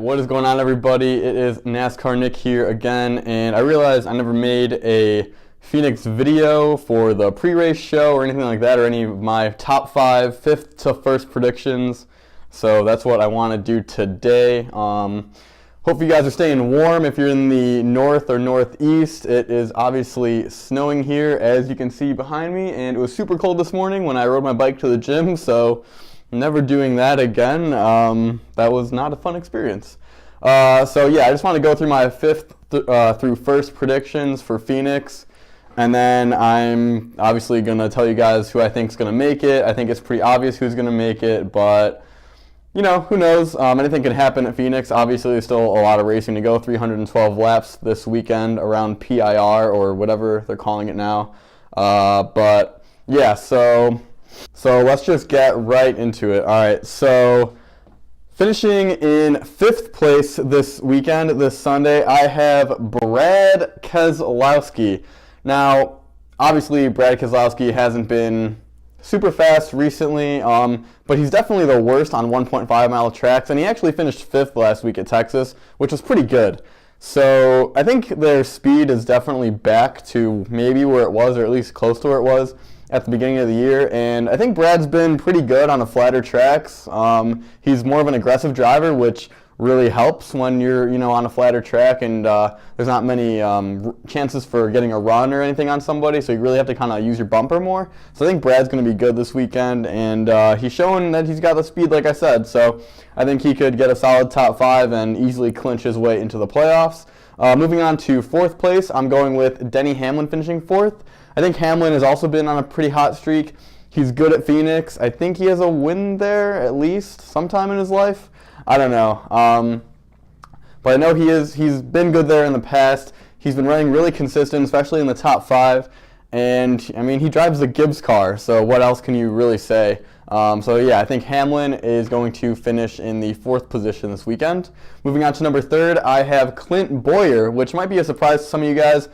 What is going on, everybody? It is NASCAR Nick here again, and I realized I never made a Phoenix video for the pre-race show or anything like that, or any of my top 5 fifth to first predictions. So that's what I want to do today. Hope you guys are staying warm. If you're in the north or northeast, it is obviously snowing here, as you can see behind me, and it was super cold this morning when I rode my bike to the gym, so never doing that again. That was not a fun experience. So yeah, I just want to go through my fifth through first predictions for Phoenix, and then I'm obviously going to tell you guys who I think is going to make it. I think it's pretty obvious who's going to make it, but you know, who knows? Anything can happen at Phoenix. Obviously, there's still a lot of racing to go. 312 laps this weekend around PIR or whatever they're calling it now. But yeah, so let's just get right into it. All right, so finishing in 5th place this weekend, this Sunday, I have Brad Keselowski. Now, obviously, Brad Keselowski hasn't been super fast recently, but he's definitely the worst on 1.5 mile tracks, and he actually finished 5th last week at Texas, which was pretty good. So I think their speed is definitely back to maybe where it was, or at least close to where it was at the beginning of the year, and I think Brad's been pretty good on the flatter tracks. He's more of an aggressive driver, which really helps when you're, on a flatter track and there's not many chances for getting a run or anything on somebody, so you really have to kind of use your bumper more. So I think Brad's going to be good this weekend, and he's showing that he's got the speed, like I said, so I think he could get a solid top 5 and easily clinch his way into the playoffs. Moving on to 4th place, I'm going with Denny Hamlin finishing 4th. I think Hamlin has also been on a pretty hot streak. He's good at Phoenix. I think he has a win there at least sometime in his life. I don't know. But I know he's been good there in the past. He's been running really consistent, especially in the top 5. And, I mean, he drives the Gibbs car, so what else can you really say? So, yeah, I think Hamlin is going to finish in the 4th position this weekend. Moving on to number 3rd, I have Clint Bowyer, which might be a surprise to some of you guys.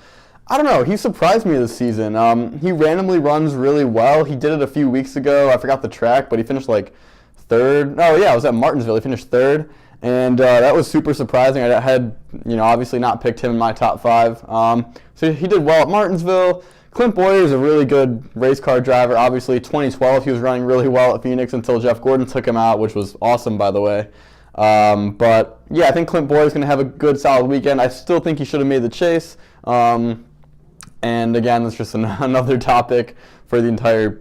I don't know. He surprised me this season. He randomly runs really well. He did it a few weeks ago. I forgot the track, but he finished like 3rd. Oh, yeah, it was at Martinsville. He finished 3rd, and that was super surprising. I had, obviously not picked him in my top 5. So he did well at Martinsville. Clint Bowyer is a really good race car driver. Obviously, 2012, he was running really well at Phoenix until Jeff Gordon took him out, which was awesome, by the way. But, yeah, I think Clint Bowyer is going to have a good, solid weekend. I still think he should have made the chase. And again, that's just another topic for the entire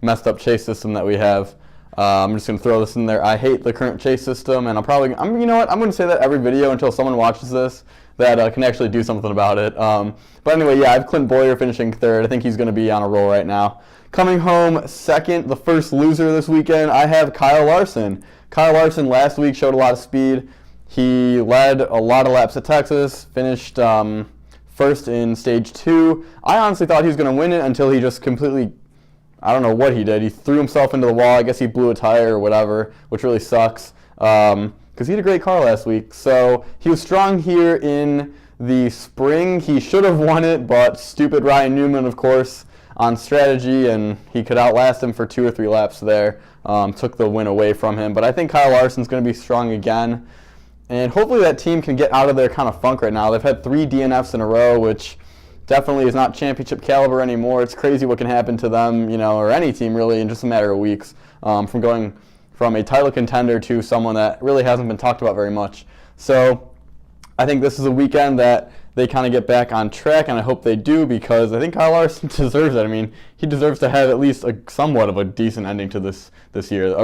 messed up chase system that we have. I'm just going to throw this in there. I hate the current chase system, and you know what? I'm going to say that every video until someone watches this that can actually do something about it. But anyway, yeah, I have Clint Bowyer finishing 3rd. I think he's going to be on a roll right now. Coming home 2nd, the first loser this weekend, I have Kyle Larson. Kyle Larson last week showed a lot of speed. He led a lot of laps at Texas, finished 1st in stage 2. I honestly thought he was going to win it until he just completely, I don't know what he did. He threw himself into the wall. I guess he blew a tire or whatever, which really sucks because he had a great car last week. So he was strong here in the spring. He should have won it, but stupid Ryan Newman, of course, on strategy, and he could outlast him for 2 or 3 laps there. Took the win away from him. But I think Kyle Larson's going to be strong again. And hopefully that team can get out of their kind of funk right now. They've had 3 DNFs in a row, which definitely is not championship caliber anymore. It's crazy what can happen to them, or any team really in just a matter of weeks, from going from a title contender to someone that really hasn't been talked about very much. So I think this is a weekend that they kind of get back on track, and I hope they do, because I think Kyle Larson deserves it. I mean, he deserves to have at least somewhat of a decent ending to this year.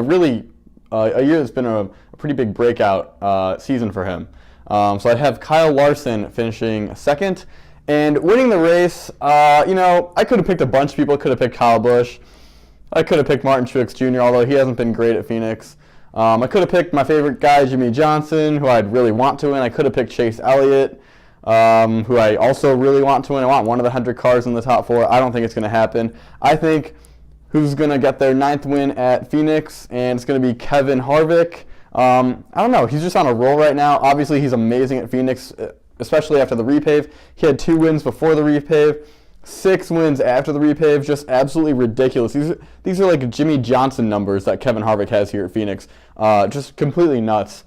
A year that's been a pretty big breakout season for him. So I'd have Kyle Larson finishing 2nd. And winning the race, I could have picked a bunch of people. I could have picked Kyle Busch. I could have picked Martin Truex Jr., although he hasn't been great at Phoenix. I could have picked my favorite guy, Jimmy Johnson, who I'd really want to win. I could have picked Chase Elliott, who I also really want to win. I want one of the 100 cars in the top 4. I don't think it's going to happen. I think who's going to get their 9th win at Phoenix, and it's going to be Kevin Harvick. I don't know. He's just on a roll right now. Obviously, he's amazing at Phoenix, especially after the repave. He had 2 wins before the repave, 6 wins after the repave. Just absolutely ridiculous. These are like Jimmy Johnson numbers that Kevin Harvick has here at Phoenix. Just completely nuts.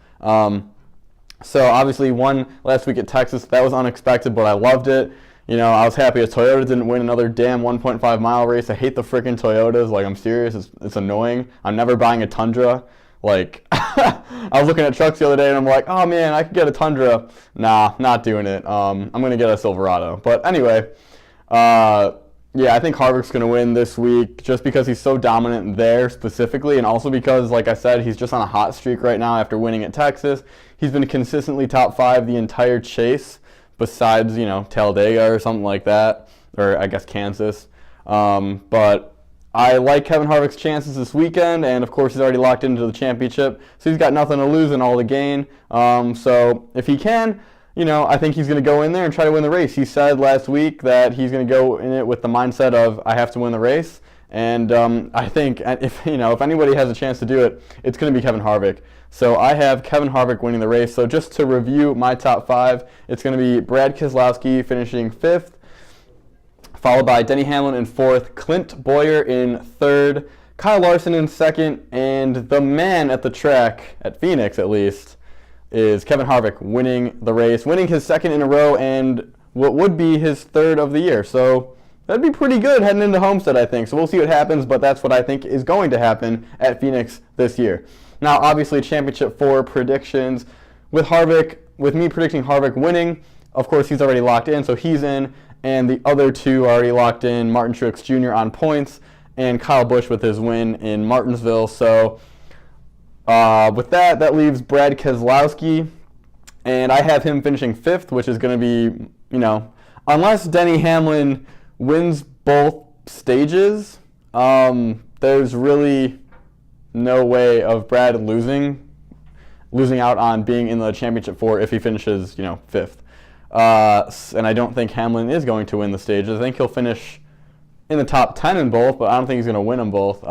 So obviously won last week at Texas. That was unexpected, but I loved it. You know, I was happy as Toyota didn't win another damn 1.5 mile race. I hate the freaking Toyotas. Like, I'm serious. It's annoying. I'm never buying a Tundra. Like, I was looking at trucks the other day, and I'm like, oh, man, I could get a Tundra. Nah, not doing it. I'm going to get a Silverado. But anyway, yeah, I think Harvick's going to win this week just because he's so dominant there specifically, and also because, like I said, he's just on a hot streak right now after winning at Texas. He's been consistently top 5 the entire chase, besides, you know, Talladega or something like that, or I guess Kansas. But I like Kevin Harvick's chances this weekend, and of course he's already locked into the championship, so he's got nothing to lose and all to gain. So if he can, you know, I think he's going to go in there and try to win the race. He said last week that he's going to go in it with the mindset of, I have to win the race. And I think if anybody has a chance to do it, it's going to be Kevin Harvick. So I have Kevin Harvick winning the race. So just to review my top 5, it's going to be Brad Keselowski finishing 5th, followed by Denny Hamlin in 4th, Clint Bowyer in 3rd, Kyle Larson in 2nd, and the man at the track, at Phoenix at least, is Kevin Harvick winning the race, winning his 2nd in a row and what would be his 3rd of the year. So that'd be pretty good heading into Homestead, I think. So we'll see what happens, but that's what I think is going to happen at Phoenix this year. Now, obviously, Championship 4 predictions with Harvick, with me predicting Harvick winning. Of course, he's already locked in, so he's in, and the other 2 are already locked in, Martin Truex Jr. on points, and Kyle Busch with his win in Martinsville. So with that leaves Brad Keselowski, and I have him finishing 5th, which is going to be, you know, unless Denny Hamlin wins both stages, there's really no way of Brad losing out on being in the Championship 4 if he finishes, you know, 5th. And I don't think Hamlin is going to win the stages. I think he'll finish in the top 10 in both, but I don't think he's going to win them both.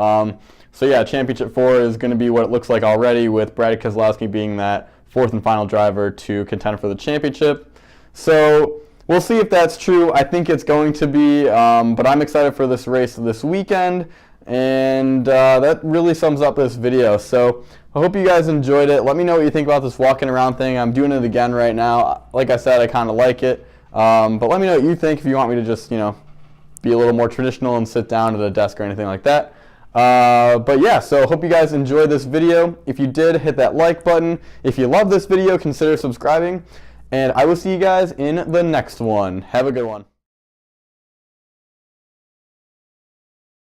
So yeah, Championship 4 is going to be what it looks like already, with Brad Keselowski being that 4th and final driver to contend for the championship. So we'll see if that's true. I think it's going to be, but I'm excited for this race this weekend, and that really sums up this video. So I hope you guys enjoyed it. Let me know what you think about this walking around thing. I'm doing it again right now. Like I said, I kind of like it, but let me know what you think if you want me to just, you know, be a little more traditional and sit down at a desk or anything like that. But yeah, so hope you guys enjoyed this video. If you did, hit that like button. If you love this video, consider subscribing. And I will see you guys in the next one. Have a good one.